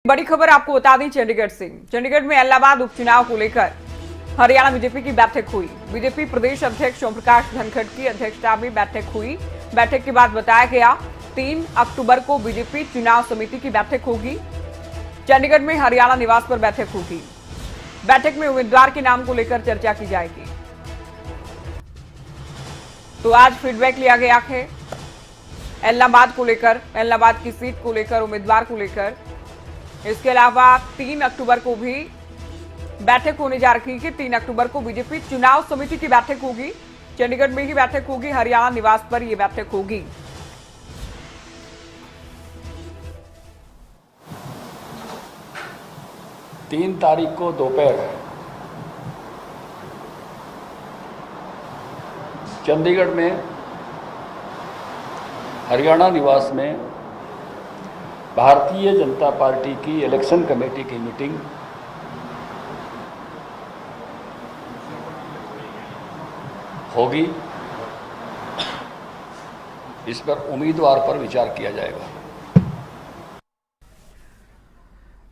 बड़ी खबर आपको बता दें चंडीगढ़ से। चंडीगढ़ में इलाहाबाद उपचुनाव को लेकर हरियाणा बीजेपी की बैठक हुई। बीजेपी प्रदेश अध्यक्ष ओम प्रकाश धनखड़ की अध्यक्षता में बैठक हुई। बैठक के बाद बताया गया 3 अक्टूबर को बीजेपी चुनाव समिति की बैठक होगी। चंडीगढ़ में हरियाणा निवास पर बैठक होगी। बैठक में उम्मीदवार के नाम को लेकर चर्चा की जाएगी। तो आज फीडबैक लिया गया है इलाहाबाद को लेकर, इलाहाबाद की सीट को लेकर, उम्मीदवार को लेकर। इसके अलावा 3 अक्टूबर को भी बैठक होने जा रही है। 3 अक्टूबर को बीजेपी चुनाव समिति की बैठक होगी। चंडीगढ़ में ही बैठक होगी, हरियाणा निवास पर यह बैठक होगी। तीन तारीख को दोपहर चंडीगढ़ में हरियाणा निवास में भारतीय जनता पार्टी की इलेक्शन कमेटी की मीटिंग होगी। इस पर उम्मीदवार पर विचार किया जाएगा।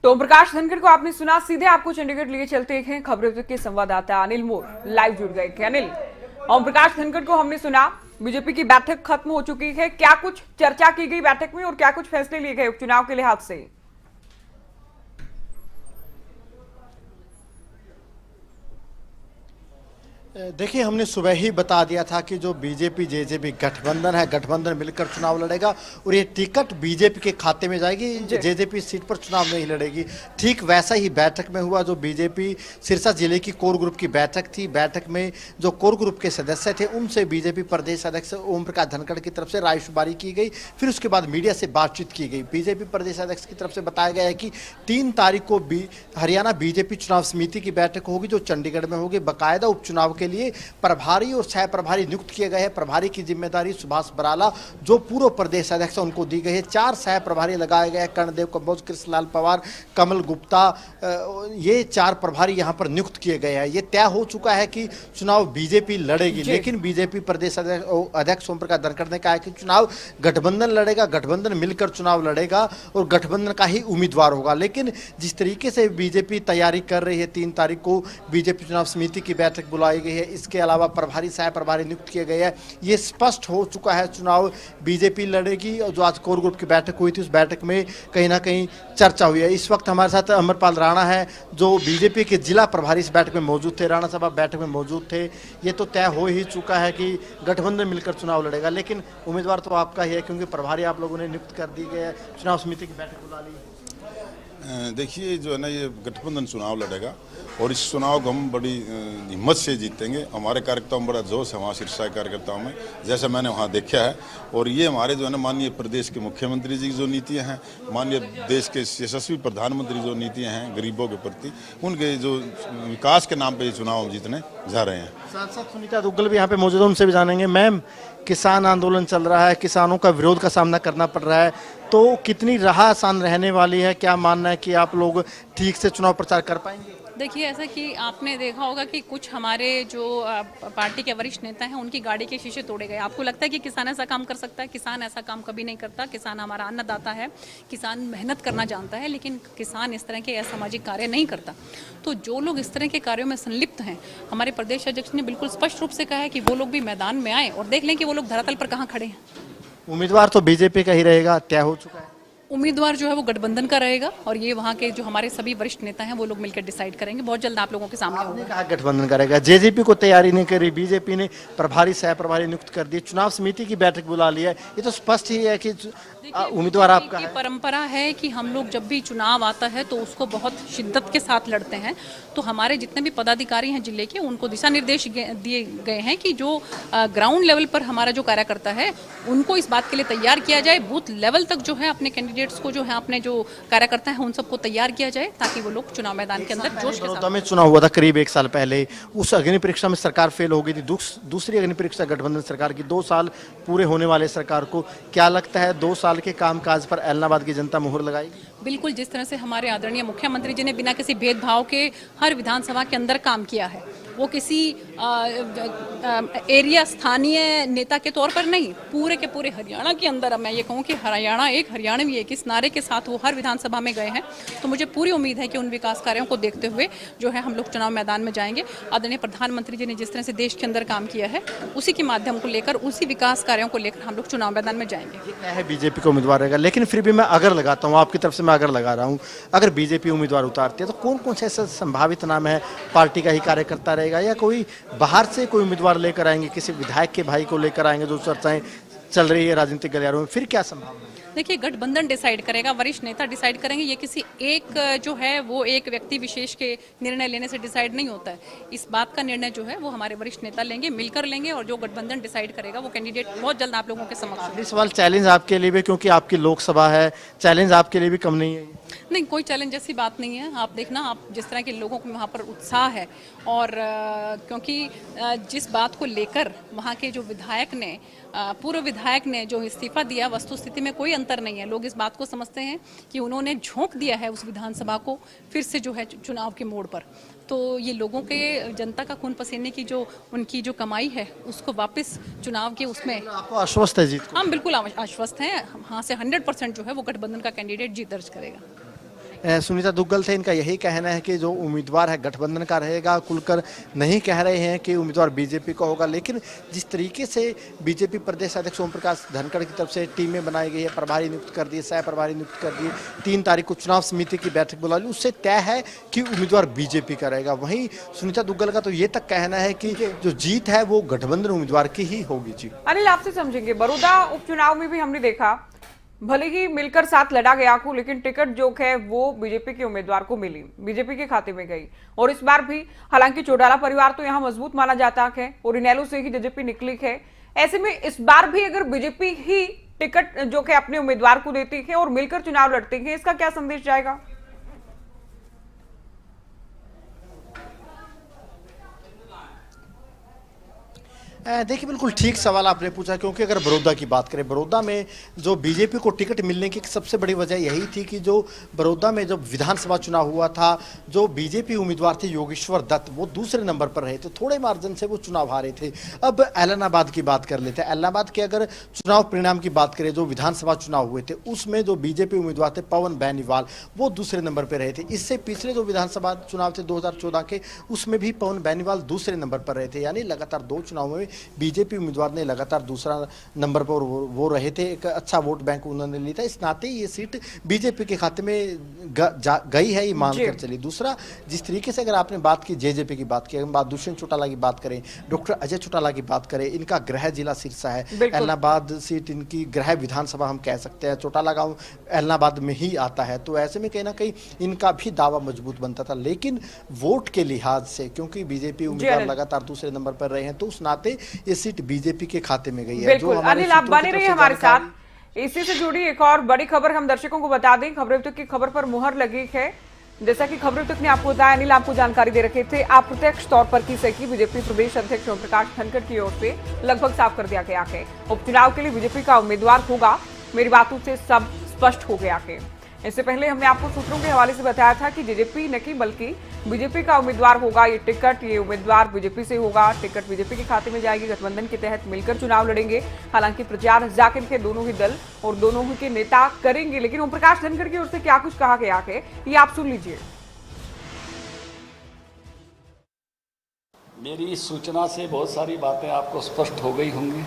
तो ओम प्रकाश धनखड़ को आपने सुना। सीधे आपको चंडीगढ़ लिए चलते हैं। खबरों के संवाददाता अनिल मोर लाइव जुड़ गए। अनिल, ओम प्रकाश धनखड़ को हमने सुना, बीजेपी की बैठक खत्म हो चुकी है। क्या कुछ चर्चा की गई बैठक में और क्या कुछ फैसले लिए गए उपचुनाव के लिहाज से? देखिए, हमने सुबह ही बता दिया था कि जो बीजेपी जेजेपी गठबंधन है, गठबंधन मिलकर चुनाव लड़ेगा और ये टिकट बीजेपी के खाते में जाएगी। जेजेपी सीट पर चुनाव नहीं लड़ेगी। ठीक वैसा ही बैठक में हुआ। जो बीजेपी सिरसा जिले की कोर ग्रुप की बैठक थी, बैठक में जो कोर ग्रुप के सदस्य थे उनसे बीजेपी प्रदेश अध्यक्ष ओम प्रकाश धनखड़ की तरफ से रायशुमारी की गई। फिर उसके बाद मीडिया से बातचीत की गई। बीजेपी प्रदेश अध्यक्ष की तरफ से बताया गया है कि 3 तारीख को हरियाणा बीजेपी चुनाव समिति की बैठक होगी, जो चंडीगढ़ में होगी। बाकायदा उपचुनाव के लिए प्रभारी और सह प्रभारी नियुक्त किए गए हैं। प्रभारी की जिम्मेदारी सुभाष बराला, जो पूर्व प्रदेश अध्यक्ष, उनको दी गई है। 4 सह प्रभारी लगाए गए हैं। कर्णदेव कंबोज, कृष्णलाल पवार, कमल गुप्ता, ये 4 प्रभारी यहां पर नियुक्त किए गए हैं। ये तय हो चुका है कि चुनाव बीजेपी लड़ेगी, लेकिन बीजेपी प्रदेश अध्यक्ष ओम प्रकाश धनखड़ ने कहा है कि चुनाव गठबंधन लड़ेगा, गठबंधन मिलकर चुनाव लड़ेगा और गठबंधन का ही उम्मीदवार होगा। लेकिन जिस तरीके से बीजेपी तैयारी कर रही है, 3 तारीख को बीजेपी चुनाव समिति की बैठक बुलाई गई है। इसके अलावा प्रभारी सह प्रभारी नियुक्त किए गए हैं। ये स्पष्ट हो चुका है चुनाव बीजेपी लड़ेगी। और जो आज कोर ग्रुप की बैठक हुई थी, उस बैठक में कहीं ना कहीं चर्चा हुई है। इस वक्त हमारे साथ अमरपाल राणा है, जो बीजेपी के जिला प्रभारी इस बैठक में मौजूद थे। राणा साहब बैठक में मौजूद थे। ये तो तय हो ही चुका है कि गठबंधन मिलकर चुनाव लड़ेगा, लेकिन उम्मीदवार तो आपका ही है, क्योंकि प्रभारी आप लोगों ने नियुक्त कर दी गए, चुनाव समिति की बैठक बुला ली। देखिए, जो है ना, ये गठबंधन चुनाव लड़ेगा और इस चुनाव को हम बड़ी हिम्मत से जीतेंगे। हमारे कार्यकर्ताओं में बड़ा जोश है, वहाँ सिरसा कार्यकर्ताओं में, जैसा मैंने वहाँ देखा है। और ये हमारे जो है ना माननीय प्रदेश के मुख्यमंत्री जी की जो नीतियाँ हैं, माननीय देश के यशस्वी प्रधानमंत्री जो नीतियाँ हैं गरीबों के प्रति, उनके जो विकास के नाम पर ये चुनाव हम जीतने जा रहे हैं। साथ साथ सुनीता दुग्गल भी यहाँ पे मौजूद है, उनसे भी जानेंगे। मैम, किसान आंदोलन चल रहा है, किसानों का विरोध का सामना करना पड़ रहा है, तो कितनी राह आसान रहने वाली है? क्या मानना है कि आप लोग ठीक से चुनाव प्रचार कर पाएंगे? देखिए, ऐसा कि आपने देखा होगा कि कुछ हमारे जो पार्टी के वरिष्ठ नेता हैं, उनकी गाड़ी के शीशे तोड़े गए। आपको लगता है कि किसान ऐसा काम कर सकता है? किसान ऐसा काम कभी नहीं करता। किसान हमारा अन्नदाता है, किसान मेहनत करना जानता है, लेकिन किसान इस तरह के असामाजिक कार्य नहीं करता। तो जो लोग इस तरह के कार्यों में संलिप्त हैं, हमारे प्रदेश अध्यक्ष ने बिल्कुल स्पष्ट रूप से कहा है कि वो लोग भी मैदान में आए और देख लें कि वो लोग धरातल पर कहाँ खड़े हैं। उम्मीदवार तो बीजेपी का ही रहेगा, तय हो चुका है। उम्मीदवार जो है वो गठबंधन का रहेगा और ये वहाँ के जो हमारे सभी वरिष्ठ नेता हैं वो लोग मिलकर डिसाइड करेंगे। बहुत जल्द आप लोगों के सामने होगा। कहा गठबंधन करेगा। जेजेपी को तैयारी नहीं करी, बीजेपी ने प्रभारी सह प्रभारी नियुक्त कर दिए, चुनाव समिति की बैठक बुला लिया है। ये तो स्पष्ट ही है कि उम्मीदवार आपका है। परंपरा है कि हम लोग जब भी चुनाव आता है तो उसको बहुत शिद्दत के साथ लड़ते हैं। तो हमारे जितने भी पदाधिकारी हैं जिले के, उनको दिशा निर्देश दिए गए हैं कि जो ग्राउंड लेवल पर हमारा जो कार्यकर्ता है उनको इस बात के लिए तैयार किया जाए। बूथ लेवल तक जो है अपने कैंडिडेट्स को, जो है अपने जो कार्यकर्ता हैं, उन सबको तैयार किया जाए ताकि वो लोग चुनाव मैदान के अंदर जोश के साथ। में चुनाव हुआ था करीब 1 साल पहले, उस अग्नि परीक्षा में सरकार फेल हो गई थी। दूसरी अग्नि परीक्षा गठबंधन सरकार की, 2 साल पूरे होने वाले सरकार को क्या लगता है 2 साल के कामकाज पर इलाहाबाद की जनता मुहर लगाएगी? बिल्कुल, जिस तरह से हमारे आदरणीय मुख्यमंत्री जी ने बिना किसी भेदभाव के हर विधानसभा के अंदर काम किया है, वो किसी एरिया स्थानीय नेता के तौर पर नहीं, पूरे के पूरे हरियाणा के अंदर, अब मैं ये कहूँ कि हरियाणा एक हरियाणवी एक इस नारे के साथ वो हर विधानसभा में गए हैं। तो मुझे पूरी उम्मीद है कि उन विकास कार्यों को देखते हुए जो है हम लोग चुनाव मैदान में जाएंगे। आदरणीय प्रधानमंत्री जी ने जिस तरह से देश के अंदर काम किया है, उसी के माध्यम को लेकर, उसी विकास कार्यों को लेकर हम लोग चुनाव मैदान में जाएंगे। ये तय है बीजेपी का उम्मीदवार रहेगा, लेकिन फिर भी मैं अगर लगाता हूँ, आपकी तरफ से मैं अगर लगा रहा हूँ, अगर बीजेपी उम्मीदवार उतारती है तो कौन कौन से ऐसे संभावित नाम है? पार्टी का ही कार्यकर्ता रहेगा या कोई बाहर से कोई उम्मीदवार लेकर आएंगे, किसी विधायक के भाई को लेकर आएंगे, जो चर्चाएं चल रही है राजनीतिक गलियारों में, फिर क्या संभावना है? देखिए, गठबंधन डिसाइड करेगा, वरिष्ठ नेता डिसाइड करेंगे। ये किसी एक जो है वो एक व्यक्ति विशेष के निर्णय लेने से डिसाइड नहीं होता है। इस बात का निर्णय जो है वो हमारे वरिष्ठ नेता लेंगे, मिलकर लेंगे, और जो गठबंधन डिसाइड करेगा वो कैंडिडेट बहुत जल्द आप लोगों के समक्ष होगा। इस सवाल चैलेंज आपके लिए भी, क्योंकि आपकी लोकसभा है, चैलेंज आपके लिए भी कम नहीं है? नहीं, कोई चैलेंज जैसी बात नहीं है। आप देखना, आप जिस तरह के लोगों को वहाँ पर उत्साह है, और क्योंकि जिस बात को लेकर वहाँ के जो विधायक ने, पूर्व विधायक ने जो इस्तीफा दिया, वस्तुस्थिति में कोई अंतर नहीं है। लोग इस बात को समझते हैं कि उन्होंने झोंक दिया है उस विधानसभा को फिर से जो है चुनाव के मोड़ पर। तो ये लोगों के, जनता का खून पसीने की जो उनकी जो कमाई है, उसको वापस चुनाव के उसमें। आपको आश्वस्त है जीत को? हम बिल्कुल आश्वस्त हैं। हाँ से 100% जो है वो गठबंधन का कैंडिडेट जीत दर्ज करेगा। सुनीता दुग्गल थे, इनका यही कहना है कि जो उम्मीदवार है गठबंधन का रहेगा। खुलकर नहीं कह रहे हैं कि उम्मीदवार बीजेपी का होगा, लेकिन जिस तरीके से बीजेपी प्रदेश अध्यक्ष ओम प्रकाश धनखड़ की तरफ से टीमें बनाई गई है, प्रभारी नियुक्त कर दिए, सह प्रभारी नियुक्त कर दिए, 3 तारीख को चुनाव समिति की बैठक बुला ली, उससे तय है कि उम्मीदवार बीजेपी का रहेगा। वहीं सुनीता दुग्गल का तो ये तक कहना है कि जो जीत है वो गठबंधन उम्मीदवार की ही होगी। जी अनिल, आपसे समझेंगे, बड़ौदा उपचुनाव में भी हमने देखा, भले ही मिलकर साथ लड़ा गया को, लेकिन टिकट जो है वो बीजेपी के उम्मीदवार को मिली, बीजेपी के खाते में गई। और इस बार भी, हालांकि चौटाला परिवार तो यहाँ मजबूत माना जाता है और इनेलो से ही जेजेपी निकली है, ऐसे में इस बार भी अगर बीजेपी ही टिकट जो है अपने उम्मीदवार को देती है और मिलकर चुनाव लड़ती है, इसका क्या संदेश जाएगा? देखिए, बिल्कुल ठीक सवाल आपने पूछा, क्योंकि अगर बड़ौदा की बात करें, बड़ौदा में जो बीजेपी को टिकट मिलने की सबसे बड़ी वजह यही थी कि जो बड़ौदा में जब विधानसभा चुनाव हुआ था, जो बीजेपी उम्मीदवार थे योगेश्वर दत्त, वो दूसरे नंबर पर रहे थे, थोड़े मार्जिन से वो चुनाव हारे थे। अब ऐलनाबाद की बात कर लेते हैं। ऐलनाबाद के अगर चुनाव परिणाम की बात करें, जो विधानसभा चुनाव हुए थे उसमें जो बीजेपी उम्मीदवार थे पवन बेनीवाल, वो दूसरे नंबर पर रहे थे। इससे पिछले जो विधानसभा चुनाव थे 2014 के, उसमें भी पवन बेनीवाल दूसरे नंबर पर रहे थे। यानी लगातार 2 चुनावों में बीजेपी उम्मीदवार ने लगातार दूसरा नंबर पर वो रहे थे। एक अच्छा वोट बैंक उन्होंने लिया था, इस नाते ये सीट बीजेपी के खाते में गई है, ये मानकर चली। दूसरा, जिस तरीके से अगर आपने बात की जेजेपी की बात की, बात दुष्यंत चौटाला की बात करें, डॉक्टर अजय चौटाला की बात करें, इनका गृह जिला सिरसा है, ऐलनाबाद सीट इनकी गृह विधानसभा हम कह सकते हैं, चौटाला गांव ऐलनाबाद में ही आता है। तो ऐसे में कहीं ना कहीं इनका भी दावा मजबूत बनता था, लेकिन वोट के लिहाज से क्योंकि बीजेपी उम्मीदवार लगातार दूसरे नंबर पर रहे हैं, तो उस नाते ये सीट बीजेपी के खाते में गई है। जो अनिल, आप बने रहिए हमारे साथ। इसी से जुड़ी एक और बड़ी खबर हम दर्शकों को बता दें। खबरें तक की खबर पर मुहर लगी है, जैसा कि खबरें तक ने आपको बताया, अनिल आपको जानकारी दे रखे थे। अप्रत्यक्ष तौर पर की सकी बीजेपी प्रदेश अध्यक्ष ओम प्रकाश धनखड़ की ओर से लगभग साफ कर दिया गया है, उपचुनाव के लिए बीजेपी का उम्मीदवार होगा। मेरी बातों से सब स्पष्ट हो गया है। इससे पहले हमने आपको सूत्रों के हवाले से बताया था कि जेजेपी नहीं बल्कि बीजेपी का उम्मीदवार होगा ये टिकट, ये उम्मीदवार बीजेपी से होगा, टिकट बीजेपी के खाते में जाएगी, गठबंधन के तहत मिलकर चुनाव लड़ेंगे। हालांकि प्रचार जाकिर के दोनों ही दल और दोनों ही के नेता करेंगे, लेकिन ओम प्रकाश धनखड़ की ओर से क्या कुछ कहा गया है ये आप सुन लीजिए। मेरी इस सूचना से बहुत सारी बातें आपको स्पष्ट हो गई होंगी।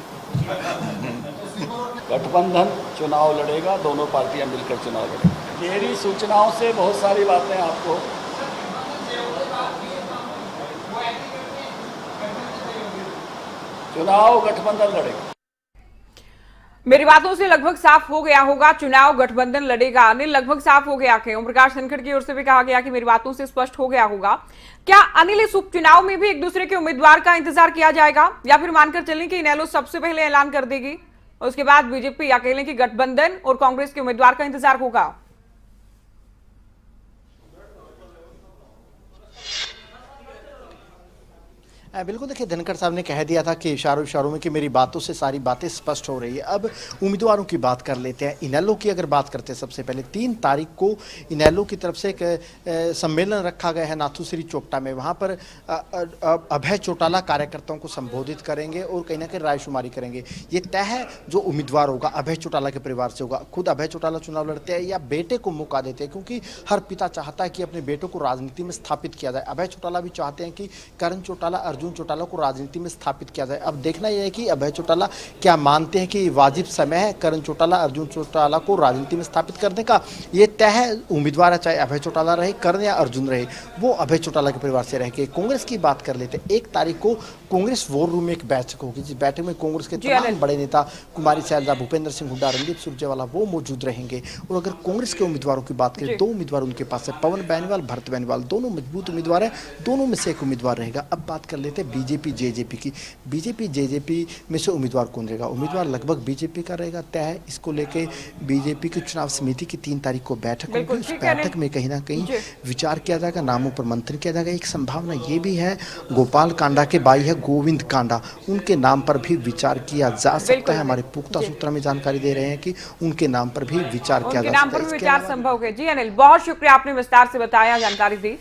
गठबंधन चुनाव लड़ेगा, दोनों पार्टियां मिलकर चुनाव लड़ेंगी। मेरी सूचनाओं से बहुत सारी बातें आपको चुनाव गठबंधन लड़ेगा। मेरी बातों से लगभग साफ हो गया होगा, चुनाव गठबंधन लड़ेगा। अनिल, लगभग साफ हो गया है। ओम प्रकाश धनखड़ की ओर से भी कहा गया कि मेरी बातों से स्पष्ट हो गया होगा। क्या अनिल, इस उपचुनाव में भी एक दूसरे के उम्मीदवार का इंतजार किया जाएगा, या फिर मानकर चलें कि इनेलो सबसे पहले ऐलान कर देगी, उसके बाद बीजेपी अकेले की गठबंधन और कांग्रेस के उम्मीदवार का इंतजार होगा? बिल्कुल, देखिए धनखड़ साहब ने कह दिया था कि इशारों इशारों में कि मेरी बातों से सारी बातें स्पष्ट हो रही है। अब उम्मीदवारों की बात कर लेते हैं। इनेलो की अगर बात करते हैं, सबसे पहले 3 तारीख को इनेलो की तरफ से एक सम्मेलन रखा गया है नाथूश्री चोपटा में। वहाँ पर अभय चौटाला कार्यकर्ताओं को संबोधित करेंगे और कहीं ना कहीं रायशुमारी करेंगे। ये तय है जो उम्मीदवार होगा अभय चौटाला के परिवार से होगा। खुद अभय चौटाला चुनाव लड़ते हैं या बेटे को मौका देते हैं, क्योंकि हर पिता चाहता है कि अपने बेटों को राजनीति में स्थापित किया जाए। अभय चौटाला भी चाहते हैं कि करण चौटाला, अर्जुन चौटाला को राजनीति में स्थापित किया जाए। अब देखना यह है कि अभय चौटाला क्या मानते हैं कि वाजिब समय है करण चौटाला, अर्जुन चौटाला को राजनीति में स्थापित करने का। ये तय है, उम्मीदवार है चाहे अभय चौटाला रहे, करण या अर्जुन रहे, वो अभय चौटाला के परिवार से रह के। कांग्रेस की बात कर लेते हैं। 1 तारीख को कांग्रेस वॉर रूम में एक बैठक होगी, जिस बैठक में कांग्रेस के तमाम बड़े नेता कुमारी सैलजा, भूपेंद्र सिंह हुड्डा, रणदीप सुरजेवाला वो मौजूद रहेंगे। और अगर कांग्रेस के उम्मीदवारों की बात करें, 2 उम्मीदवार उनके पास है, पवन बेनीवाल, भरत बेनीवाल, दोनों मजबूत उम्मीदवार है, दोनों में से एक उम्मीदवार रहेगा। अब बात कर लेते हैं बीजेपी जेजेपी की। बीजेपी जेजेपी में से उम्मीदवार कौन रहेगा? उम्मीदवार लगभग बीजेपी का रहेगा, तय है। इसको लेके बीजेपी की चुनाव समिति की 3 तारीख को बैठक होगी। उस बैठक में कहीं ना कहीं विचार किया जाएगा, नामों पर मंथन किया जाएगा। एक संभावना ये भी है, गोपाल कांडा के भाई है गोविंद कांडा, उनके नाम पर भी विचार किया जा सकता है। हमारे पुख्ता सूत्र में जानकारी दे रहे हैं कि उनके नाम पर भी विचार किया जा सकता है। संभव है। जी अनिल, बहुत शुक्रिया, आपने विस्तार से बताया, जानकारी दी।